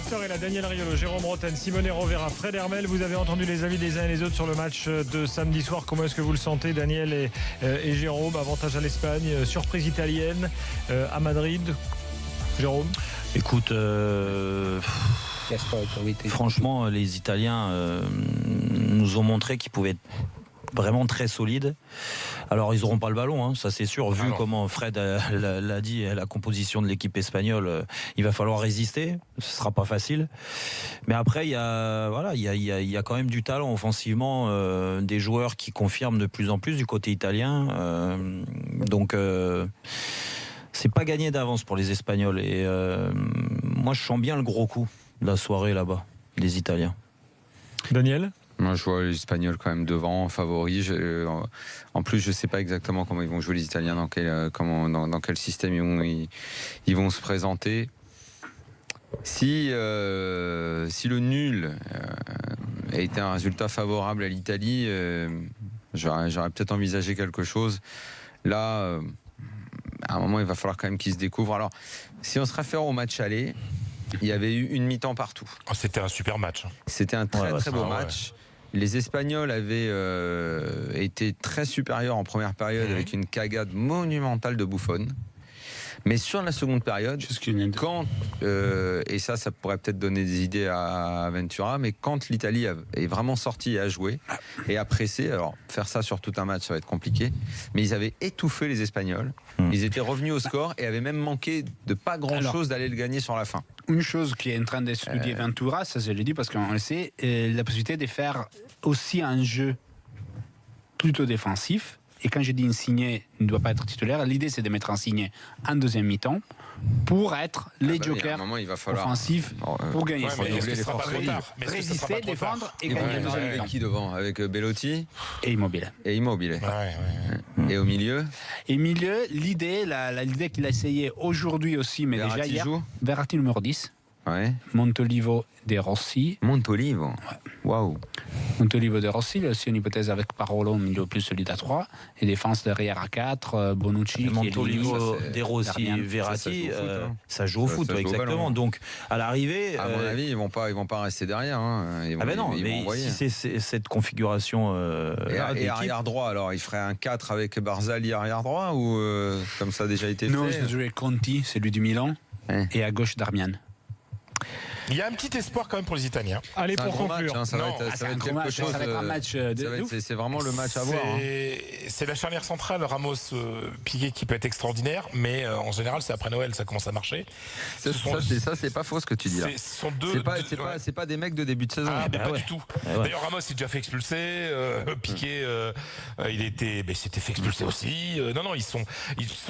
l'after est là, Daniel Riolo, Jérôme Rotten, Simone Rovera, Fred Hermel. Vous avez entendu les avis des uns et les autres sur le match de samedi soir. Comment est-ce que vous le sentez, Daniel et Jérôme? Avantage à l'Espagne, surprise italienne à Madrid. Jérôme? Écoute, franchement, les Italiens nous ont montré qu'ils pouvaient être vraiment très solides. Alors ils n'auront pas le ballon, hein, ça c'est sûr. Vu comment Fred l'a dit, la composition de l'équipe espagnole, il va falloir résister. Ce sera pas facile. Mais après, il y a quand même du talent offensivement, des joueurs qui confirment de plus en plus du côté italien. Donc c'est pas gagné d'avance pour les Espagnols. Et moi, je sens bien le gros coup de la soirée là-bas, des Italiens. Daniel? Moi, je vois les Espagnols quand même devant, favoris. En plus, je ne sais pas exactement comment ils vont jouer les Italiens, dans quel système ils vont se présenter. Si le nul a été un résultat favorable à l'Italie, j'aurais peut-être envisagé quelque chose. Là, à un moment, il va falloir quand même qu'ils se découvrent. Alors, si on se réfère au match aller, il y avait eu une mi-temps partout. Oh, c'était un super match. C'était un très beau match. Les Espagnols avaient été très supérieurs en première période avec une cagade monumentale de Buffon. Mais sur la seconde période, quand, et ça pourrait peut-être donner des idées à Ventura, mais quand l'Italie est vraiment sortie et a joué et a pressé, alors faire ça sur tout un match, ça va être compliqué, mais ils avaient étouffé les Espagnols. Ils étaient revenus au score et avaient même manqué de pas grand-chose d'aller le gagner sur la fin. Une chose qui est en train d'étudier Ventura, ça je l'ai dit parce qu'on le sait, la possibilité de faire aussi un jeu plutôt défensif. Et quand je dis Insigne ne doit pas être titulaire, l'idée c'est de mettre Insigne en deuxième mi-temps pour être les jokers offensifs pour gagner. Résister, défendre et gagner le deuxième mi-temps. Qui devant? Avec Belotti et Immobile. Et au milieu? Et l'idée qu'il a essayé aujourd'hui aussi, mais Verratti déjà hier, joue Verratti numéro 10. Ouais. Montolivo de Rossi. Montolivo. Waouh. Montolivo de Rossi, c'est une hypothèse avec Parolo, milieu plus solide à 3, et défense derrière à 4, Bonucci. Montolivo de Rossi et Verratti, ça joue au foot, exactement. Donc à l'arrivée. À mon avis, ils vont pas rester derrière. Hein. Ils vont si c'est cette configuration. Et arrière droit, alors il ferait un 4 avec Barzali arrière droit ou comme ça a déjà été fait? Non, c'est joué Conti, celui du Milan, et à gauche Darmian. Il y a un petit espoir quand même pour les Italiens. Allez, pour conclure. Match, ça va être quelque chose. C'est vraiment le match à voir. C'est la charnière centrale Ramos Piqué qui peut être extraordinaire, mais en général c'est après Noël ça commence à marcher. Ça c'est pas faux ce que tu dis là. C'est pas des mecs de début de saison. Pas du tout. D'ailleurs Ramos s'est déjà fait expulser. Piqué s'était fait expulser aussi. Non, ils sont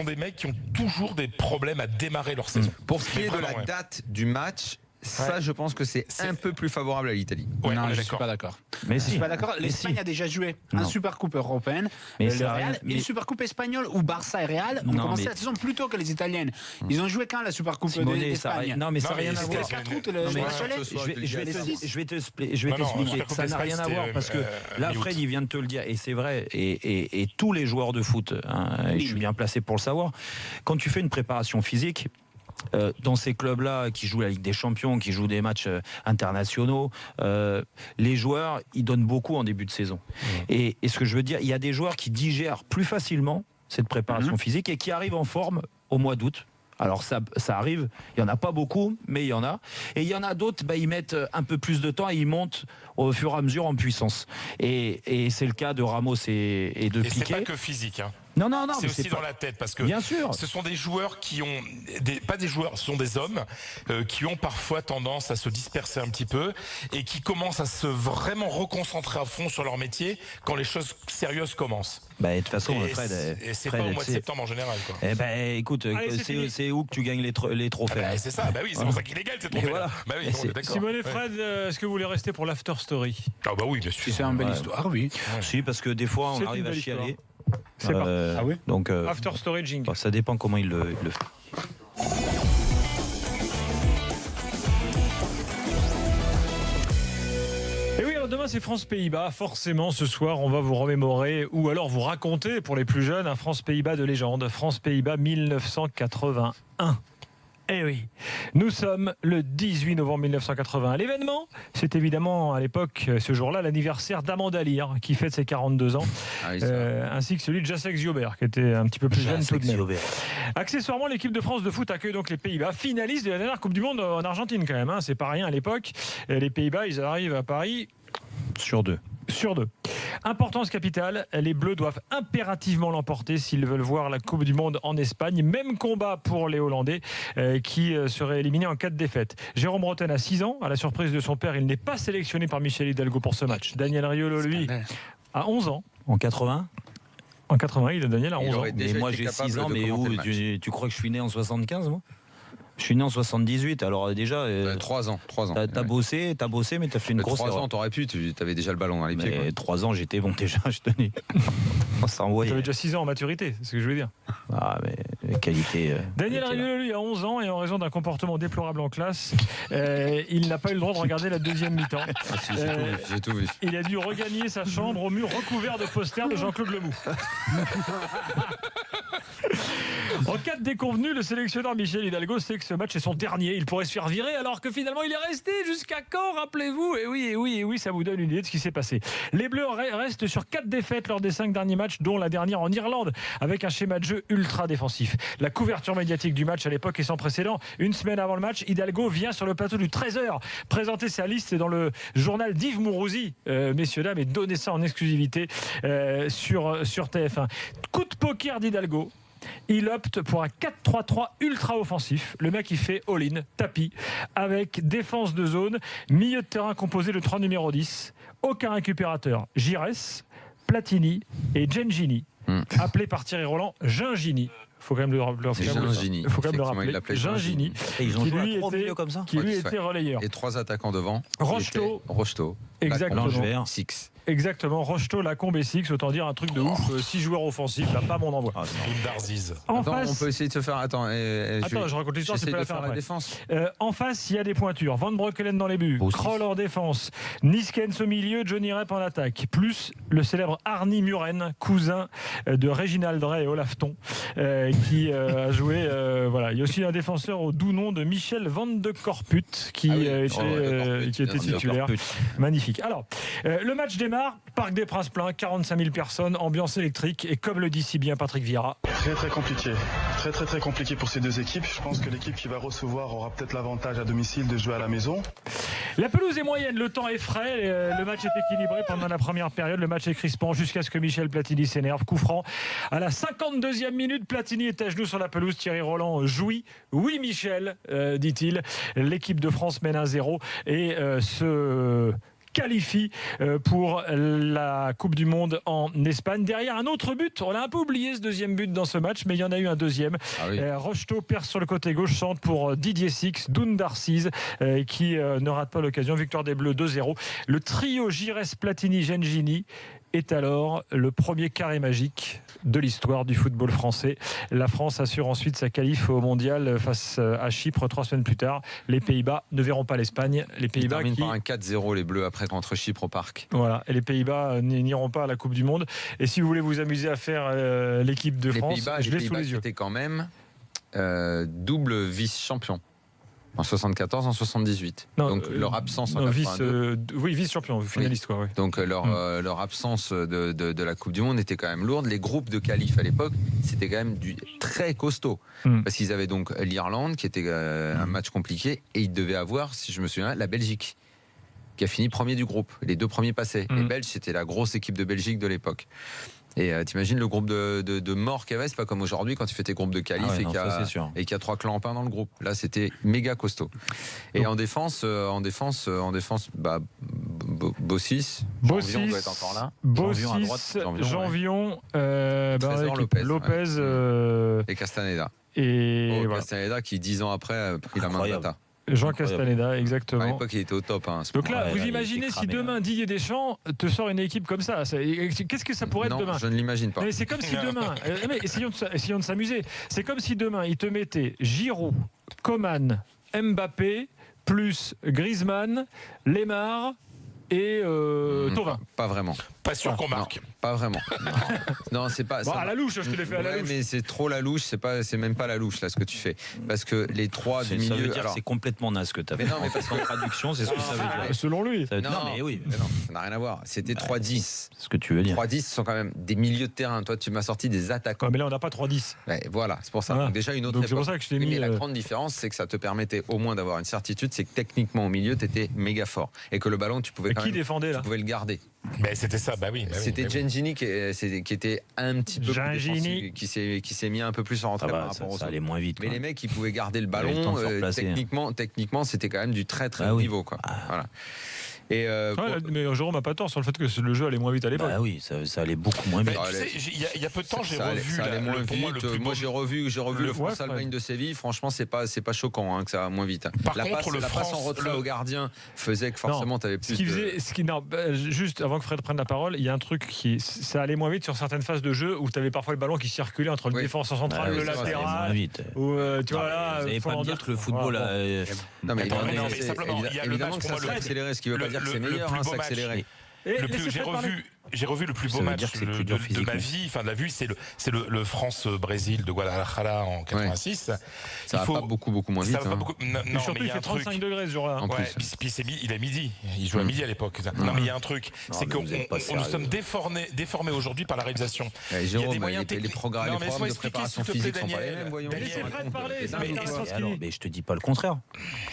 des mecs qui ont toujours des problèmes à démarrer leur saison. Pour ce qui est de la date du match, ça, je pense que c'est un peu plus favorable à l'Italie. Non, je ne suis pas d'accord. L'Espagne a déjà joué en Supercoupe européenne. Le Real et une Supercoupe espagnole où Barça et Real ont commencé la saison plus tôt que les Italiennes. Ils ont joué quand la Supercoupe d'Espagne? Non, mais ça n'a rien à voir. Je vais t'expliquer. Ça n'a rien à voir parce que là, Fred, il vient de te le dire. Et c'est vrai. Et tous les joueurs de foot, je suis bien placé pour le savoir, quand tu fais une préparation physique, dans ces clubs-là qui jouent la Ligue des Champions, qui jouent des matchs internationaux, les joueurs, ils donnent beaucoup en début de saison. Et ce que je veux dire, il y a des joueurs qui digèrent plus facilement cette préparation physique et qui arrivent en forme au mois d'août. Alors ça arrive, il n'y en a pas beaucoup, mais il y en a. Et il y en a d'autres, ils mettent un peu plus de temps et ils montent au fur et à mesure en puissance. Et c'est le cas de Ramos et de Piqué. Et c'est pas que physique, hein. Non, c'est aussi dans la tête parce que bien sûr. Ce sont des joueurs qui ont pas des joueurs, ce sont des hommes qui ont parfois tendance à se disperser un petit peu et qui commencent à se vraiment reconcentrer à fond sur leur métier quand les choses sérieuses commencent. De toute façon, Fred, c'est pas au mois de septembre en général, quoi. Écoute, c'est où que tu gagnes les trophées. C'est ça, c'est pour ça qu'il est égal ces trophées. Voilà. Simone et Fred, est-ce que vous voulez rester pour l'after story? Ah oui, bien sûr. C'est une belle histoire, oui. Si, parce que des fois on arrive à chialer. C'est pas. Donc, After Story Jingle. Ça dépend comment il le fait. Et oui, alors demain c'est France-Pays-Bas. Forcément, ce soir, on va vous remémorer ou alors vous raconter pour les plus jeunes un France-Pays-Bas de légende. France-Pays-Bas 1981. Eh oui, nous sommes le 18 novembre 1980. L'événement, c'est évidemment à l'époque, ce jour-là, l'anniversaire d'Amanda Lear, qui fête ses 42 ans, ainsi que celui de Jacek Ziober, qui était un petit peu plus jeune tout de même. Accessoirement, l'équipe de France de foot accueille donc les Pays-Bas, finalistes de la dernière Coupe du Monde en Argentine quand même. C'est pas rien à l'époque. Les Pays-Bas, ils arrivent à Paris sur 2. Importance capitale, les Bleus doivent impérativement l'emporter s'ils veulent voir la Coupe du Monde en Espagne. Même combat pour les Hollandais qui seraient éliminés en cas de défaite. Jérôme Rotten a 6 ans. À la surprise de son père, il n'est pas sélectionné par Michel Hidalgo pour ce match. Daniel Riolo, lui, a 11 ans. En 80 ? En 80, Daniel a 11 ans. Mais moi j'ai 6 ans, mais où tu crois que je suis né en 75 moi ? Je suis né en 78, alors déjà... 3 ans. T'as bossé, mais t'as fait une grosse erreur. 3 ans, t'aurais pu, t'avais déjà le ballon dans les pieds. Mais 3 ans, j'étais bon déjà, je tenais. T'avais déjà 6 ans en maturité, c'est ce que je veux dire. Ah, mais qualité... Daniel Riolo, lui, a 11 ans, et en raison d'un comportement déplorable en classe, il n'a pas eu le droit de regarder la deuxième mi-temps. J'ai tout vu. Il a dû regagner sa chambre au mur recouvert de posters de Jean-Claude Lemoux. En cas de déconvenu, le sélectionneur Michel Hidalgo sait que ce match est son dernier. Il pourrait se faire virer alors que finalement il est resté jusqu'à quand, rappelez-vous. Et oui, ça vous donne une idée de ce qui s'est passé. Les Bleus restent sur 4 défaites lors des 5 derniers matchs, dont la dernière en Irlande, avec un schéma de jeu ultra défensif. La couverture médiatique du match à l'époque est sans précédent. Une semaine avant le match, Hidalgo vient sur le plateau du 13h présenter sa liste dans le journal d'Yves Mourouzi, messieurs, dames, et donner ça en exclusivité sur TF1. Coup de poker d'Hidalgo. Il opte pour un 4-3-3 ultra offensif. Le mec, il fait all-in, tapis, avec défense de zone, milieu de terrain composé de 3 numéros 10, aucun récupérateur. Gires, Platini et Gengini, appelé par Thierry Roland Gingini. Faut quand même le rappeler. Gingini, qui lui était relayeur. Et 3 attaquants devant. Rocheteau. Exactement. Six. Exactement, Rocheteau, Lacombe et Six, autant dire un truc de ouf. 6 joueurs offensifs, là, pas mon envoi. On peut essayer de se faire. Je raconte l'histoire, c'est pas la faire la défense. En face, il y a des pointures. Van Breukelen dans les buts, Kroll en défense, Niskens au milieu, Johnny Rep en attaque, plus le célèbre Arnie Muren, cousin de Réginald Drey et Olaf Thon, qui a joué. Voilà. Il y a aussi un défenseur au doux nom de Michel Van de Corput, qui était titulaire. Magnifique. Alors, le match démarre. Parc des Princes plein, 45 000 personnes, ambiance électrique, et comme le dit si bien Patrick Vieira. Très compliqué. Très compliqué pour ces deux équipes. Je pense que l'équipe qui va recevoir aura peut-être l'avantage à domicile de jouer à la maison. La pelouse est moyenne, le temps est frais, le match est équilibré pendant la première période, le match est crispant jusqu'à ce que Michel Platini s'énerve. Coup franc à la 52e minute, Platini est à genoux sur la pelouse, Thierry Roland jouit. Oui Michel, dit-il, l'équipe de France mène 1-0 et se qualifie pour la Coupe du Monde en Espagne. Derrière un autre but, on a un peu oublié ce deuxième but dans ce match, mais il y en a eu un deuxième. Rocheteau perce sur le côté gauche, centre pour Didier Six, Dundarciz qui ne rate pas l'occasion. Victoire des Bleus 2-0. Le trio Gires, Platini, Gengini est alors le premier carré magique de l'histoire du football français. La France assure ensuite sa qualif au mondial face à Chypre 3 semaines plus tard. Les Pays-Bas ne verront pas l'Espagne. Les Pays-Bas terminent par un 4-0 les Bleus après contre Chypre au Parc. Voilà, et les Pays-Bas n'iront pas à la Coupe du Monde. Et si vous voulez vous amuser à faire l'équipe de France, je l'ai sous les yeux. C'était quand même double vice-champion. En 74, en 78. Non, donc leur absence en 82. Vice-champion, finaliste quoi. Oui. Donc leur absence de la Coupe du Monde était quand même lourde. Les groupes de qualif à l'époque, c'était quand même très costaud. Parce qu'ils avaient donc l'Irlande, qui était un match compliqué, et ils devaient avoir, si je me souviens, la Belgique, qui a fini premier du groupe. Les 2 premiers passaient. Les Belges, c'était la grosse équipe de Belgique de l'époque. Et t'imagines le groupe de morts qu'il y avait, c'est pas comme aujourd'hui quand tu fais tes groupes de qualif et qu'il y a 3 clampins dans le groupe. Là, c'était méga costaud. Et en défense, Bossis doit être encore là. Janvion, Lopez et Castaneda. Et Castaneda qui 10 ans après a pris la main de Bata. Jean Castaneda, exactement. À l'époque, il était au top. Donc là, vous imaginez si demain Didier Deschamps te sort une équipe comme ça. Qu'est-ce que ça pourrait être demain ? Je ne l'imagine pas. Mais c'est comme si demain. Essayons de s'amuser. C'est comme si demain, il te mettait Giroud, Coman, Mbappé, plus Griezmann, Lemar et Thauvin. Pas vraiment. Pas sûr qu'on marque. Non, pas vraiment. Non, c'est pas. Bon, à la louche, je te l'ai fait à la louche. Mais c'est trop la louche. C'est même pas la louche là ce que tu fais. Parce que les 3 du milieu. Ça veut dire que c'est complètement naze ce que tu as fait. Mais non, mais parce qu'en traduction, c'est ce que ça veut dire. Selon lui. Non, mais oui. Mais non, ça n'a rien à voir. C'était 3-10. C'est ce que tu veux dire. 3-10 sont quand même des milieux de terrain. Toi, tu m'as sorti des attaquants. Non, mais là, on n'a pas 3-10. Ouais, voilà, c'est pour ça. Voilà. Donc déjà une autre Donc c'est époque. pour ça que je t'ai mis. Mais la grande différence, c'est que ça te permettait au moins d'avoir une certitude, c'est que techniquement au milieu, tu étais méga fort et que le ballon, tu pouvais Et quand qui même, défendait là? tu pouvais le garder. Mais c'était ça, bah oui. C'était Gengini qui était un petit peu Gengini. plus défensif, qui s'est mis un peu plus en retrait par rapport aux ça autres. allait moins vite. Mais les mecs, ils pouvaient garder le avaient le temps ballon. de se replacer. Techniquement, c'était quand même du très très haut niveau, quoi. Voilà. Et Mais Jérôme n'a pas tort sur le fait que le jeu allait moins vite à l'époque. Bah oui, ça allait beaucoup moins vite. Tu sais, il y a peu de temps, j'ai revu. ça allait moins pour moi, vite. le plus Moi, beau- j'ai revu le France-Allemagne de Séville. Franchement, c'est pas choquant que ça va moins vite. Par La contre, passe en retrait au gardien faisait que forcément, tu avais plus. Juste avant que Fred prenne la parole, il y a un truc ça allait moins vite sur certaines phases de jeu où tu avais parfois le ballon qui circulait entre le défenseur central, le latéral. Vous tu vois là. n'allez pas me dire que le football. Non, mais simplement, il y a le évidemment match que pour ça moi, s'est accéléré, ce qui ne veut pas dire que c'est meilleur, ça accéléré. J'ai revu le plus beau match de ma vie, enfin de la vue, c'est le France-Brésil de Guadalajara en 86. Ça va pas beaucoup moins vite. Et surtout, il fait 35 degrés ce jour-là. Puis il est midi. Il joue à midi à l'époque. Non, mais il y a un truc, c'est qu'on nous sommes déformés aujourd'hui par la réalisation. Il y a des moyens techniques. Les programmes de préparation physique sont pas les mêmes. Laissez Fred parler. Mais je te dis pas le contraire.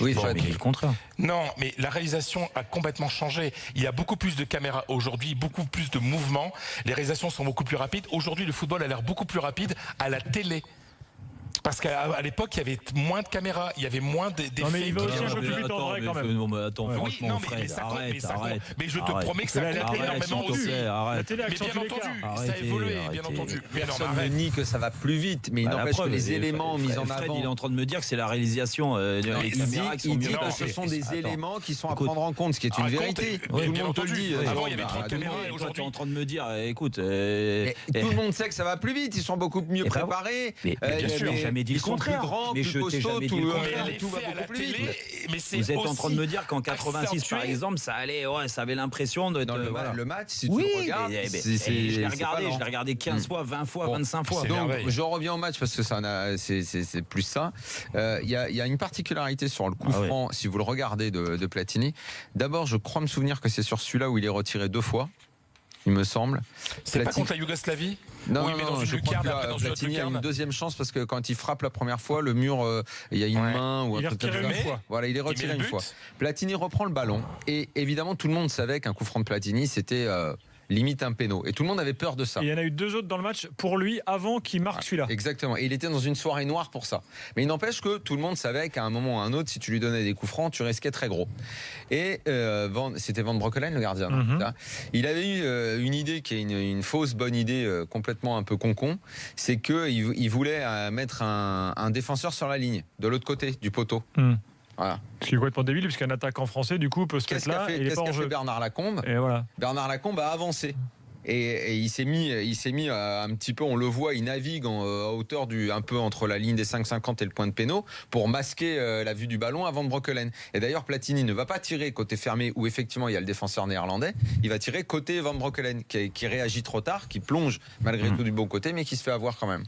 Oui, Fred dit le contraire. Non, mais la réalisation a complètement changé. Il y a beaucoup plus de caméras aujourd'hui, beaucoup plus de mouvements. Les réalisations sont beaucoup plus rapides. Aujourd'hui, le football a l'air beaucoup plus rapide à la télé. Parce qu'à l'époque, il y avait moins de caméras, il y avait moins d'effets. Non, mais il va aussi un peu plus vite en vrai quand même. Non, mais attends, franchement, Fred, arrête. Mais je te promets que ça compte énormément aussi. La télé a Mais bien accentué entendu, l'écart. ça a évolué, bien entendu. Personne ne nie que ça va plus vite, mais il n'empêche que les éléments mis en Fred, avant. il est en train de me dire que c'est la réalisation des caméras qui sont Il dit mieux. que ce sont des éléments qui sont à prendre en compte, ce qui est une vérité. Tout le monde te le dit. Avant, il y avait 30 caméras et Toi, tu es aujourd'hui. en train de me dire, écoute. Tout le monde sait que ça va plus vite, ils sont beaucoup mieux préparés. Mais bien sûr, j'ai jamais dit le contraire. Mais je t'ai jamais dit le contraire. tout va beaucoup plus vite. Vous êtes en train de me dire qu'en 86, par exemple, ça avait l'impression de. Dans le match, si tu oui, le regardes, je l'ai regardé 15 fois, 20 fois, 25 fois. Donc, je reviens au match parce que c'est plus ça. Il y a une particularité sur le coup franc, si vous le regardez de Platini. D'abord, je crois me souvenir que c'est sur celui-là où il est retiré 2 fois. Il me semble. C'est pas contre la Yougoslavie? Non, oui, mais dans une lucarne, après dans une autre Platini a lucarne. une deuxième chance parce que quand il frappe la première fois, le mur, il y a une main ou un truc comme ça. Voilà, il est retiré une fois. Platini reprend le ballon et évidemment tout le monde savait qu'un coup franc de Platini c'était limite un péno et tout le monde avait peur de ça. Et il y en a eu 2 autres dans le match pour lui avant qu'il marque celui-là. Exactement. Et il était dans une soirée noire pour ça. Mais il n'empêche que tout le monde savait qu'à un moment ou à un autre, si tu lui donnais des coups francs, tu risquais très gros. Et c'était Van Breukelen, le gardien. Il avait eu une idée qui est une fausse bonne idée, complètement un peu con-con. C'est qu'il voulait mettre un défenseur sur la ligne, de l'autre côté du poteau. Voilà. Ce qui est complètement débile, puisqu'un attaquant français, du coup, peut se mettre là. Qu'est-ce qu'a fait Bernard Lacombe? Et voilà. Bernard Lacombe a avancé. Et il s'est mis un petit peu, on le voit, il navigue à hauteur un peu entre la ligne des 5,50 et le point de péno pour masquer la vue du ballon à Van Breukelen. Et d'ailleurs, Platini ne va pas tirer côté fermé où effectivement il y a le défenseur néerlandais. Il va tirer côté Van Breukelen qui réagit trop tard, qui plonge malgré tout du bon côté, mais qui se fait avoir quand même.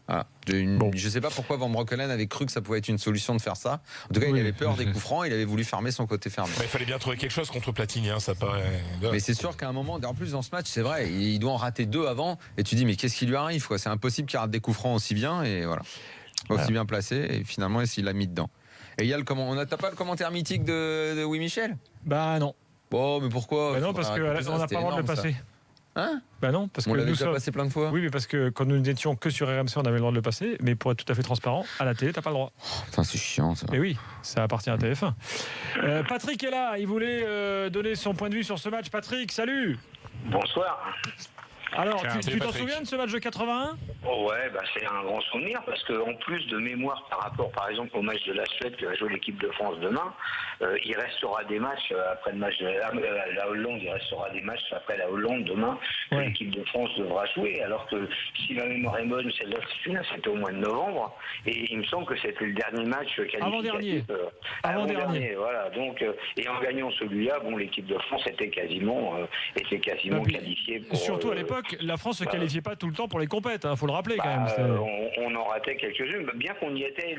Voilà. Je ne sais pas pourquoi Van Breukelen avait cru que ça pouvait être une solution de faire ça. En tout cas, il avait peur des coups francs, il avait voulu fermer son côté fermé. Il fallait bien trouver quelque chose contre Platini, ça paraît. Mais c'est sûr qu'à un moment, en plus dans ce match, c'est vrai, il doit en rater 2 avant, et tu dis mais qu'est-ce qui lui arrive quoi? C'est impossible qu'il rate des coups francs aussi bien, et voilà, aussi bien placé, et finalement il l'a mis dedans. Et il y a t'as pas le commentaire mythique de Oui Michel? Bah non. Bon, mais pourquoi? Bah non, parce qu'on n'a pas le droit de le passer. Hein? Bah non, parce on que l'avait nous déjà passé plein de fois. Oui, mais parce que quand nous n'étions que sur RMC, on avait le droit de le passer. Mais pour être tout à fait transparent, à la télé, t'as pas le droit. Putain, c'est chiant ça. Mais oui, ça appartient à TF1. Patrick est là, il voulait donner son point de vue sur ce match. Patrick, salut. Bonsoir. Alors, tu t'en souviens de ce match de 81? Ouais, c'est un grand souvenir parce qu'en plus de mémoire par rapport, par exemple, au match de la Suède qui va jouer l'équipe de France demain, il restera des matchs après le match de la Hollande, il restera des matchs après la Hollande demain que l'équipe de France devra jouer. Alors que si ma mémoire est bonne, celle-là, c'était au mois de novembre et il me semble que c'était le dernier match qualificatif. Avant-dernier. Voilà. Donc, et en gagnant celui-là, l'équipe de France était quasiment qualifiée. Surtout à l'époque, la France ne se qualifiait pas tout le temps pour les compètes. Faut le rappeler quand même. On en ratait quelques-unes, bien qu'on y était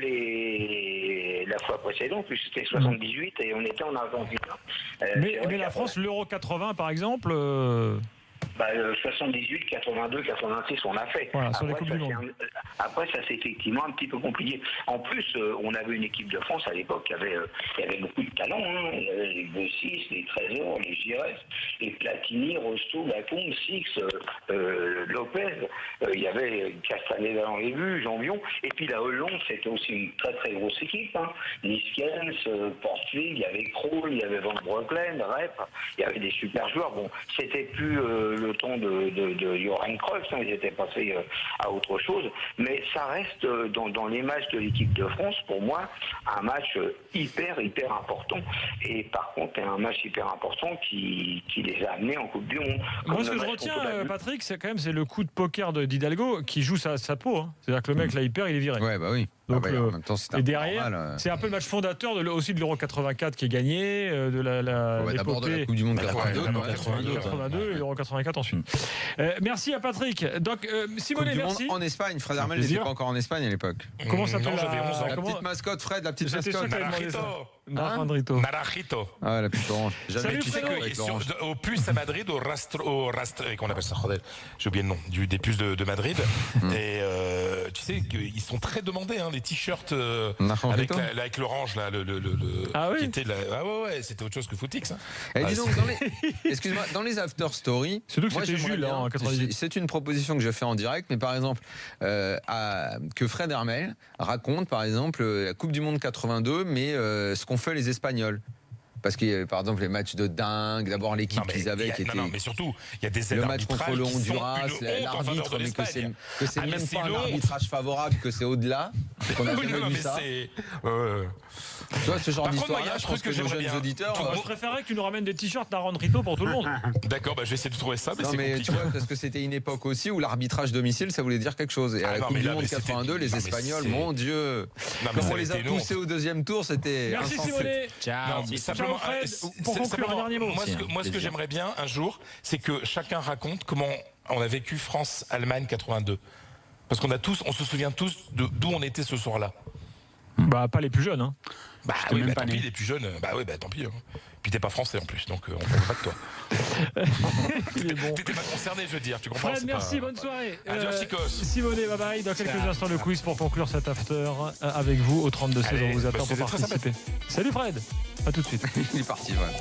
la fois précédente, puisque c'était 78 et on était en Argentine. Mais la France, l'Euro 80 par exemple. 78, 82, 86, on l'a fait. Voilà, sur les Coupes du Monde. Après, ça c'est effectivement un petit peu compliqué. En plus, on avait une équipe de France à l'époque qui avait beaucoup de talent. Il y avait les Bossis, les Trésors, les Giresse, les Platini, Rosto, Lacombe, Six, Lopez. Il y avait Castaneda dans les buts, Jean-Vion. Et puis la Hollande, c'était aussi une très très grosse équipe. Niskens, Portvig, il y avait Kroll, il y avait Van Breukelen, Rep. Il y avait des super joueurs. C'était plus le temps de Johan Cruyff, ils étaient passés à autre chose, mais ça reste dans les matchs de l'équipe de France, pour moi, un match hyper important, et par contre un match hyper important qui les a amenés en Coupe du Monde. Moi, ce que je retiens, Patrick, c'est le coup de poker d'Hidalgo qui joue sa peau. C'est-à-dire que le mec là il perd, il est viré. Ouais, oui. Donc, en même temps, et derrière, c'est un peu le match fondateur aussi de l'Euro 84 qui est gagné, de d'abord de la Coupe du Monde 82 et l'Euro 84 ensuite. Merci à Patrick. Donc, Simone, merci. En Espagne, Fred Hermel n'était pas encore en Espagne à l'époque. Comment ça s'appelle la petite mascotte, Fred, la petite mascotte. Naranjito. Ah, la petite orange. Jamais tu sais que au puce à Madrid, au rastro, qu'on appelle ça, j'ai oublié le nom, des puces de Madrid. Et tu sais qu'ils sont très demandés, les t-shirts avec l'orange là, qui était c'était autre chose que Footix. Et dis donc, excuse-moi, dans les after story, c'est une proposition que je fais en direct, mais par exemple que Fred Hermel raconte par exemple la Coupe du Monde 82, mais ce qu'ont fait les Espagnols. Parce que, par exemple, les matchs de dingue, d'abord l'équipe qu'ils avaient qui était. Non, mais surtout, il y a des aides le match contre le Honduras, l'arbitre, mais que c'est même pas un arbitrage favorable, que c'est au-delà, qu'on a jamais vu ça. Tu vois, ce genre d'histoire-là, je pense que nos jeunes auditeurs. Je préférerais que tu nous ramènes des t-shirts Naranjito pour tout le monde. D'accord, je vais essayer de trouver ça, mais c'est compliqué. Tu vois, parce que c'était une époque aussi où l'arbitrage domicile, ça voulait dire quelque chose. Et à la Coupe du Monde 82, les Espagnols, mon Dieu, comme on les a poussés au deuxième tour, c'était insensé. Merci Simone. Ciao Fred, pour conclure un dernier mot. Moi, ce que j'aimerais bien un jour, c'est que chacun raconte comment on a vécu France-Allemagne 82. Parce on se souvient tous d'où on était ce soir-là. Pas les plus jeunes. Tant pis, les plus jeunes, tant pis. Puis t'es pas français en plus, donc on parle pas de toi. Il est bon. T'étais pas concerné, je veux dire, tu comprends. Fred, merci, bonne soirée. Adios, chicos. Simone, bye bye. Dans quelques instants, le quiz pour conclure cet after avec vous au 32 16. On vous attend pour participer. Salut Fred, à tout de suite. Il est parti, voilà.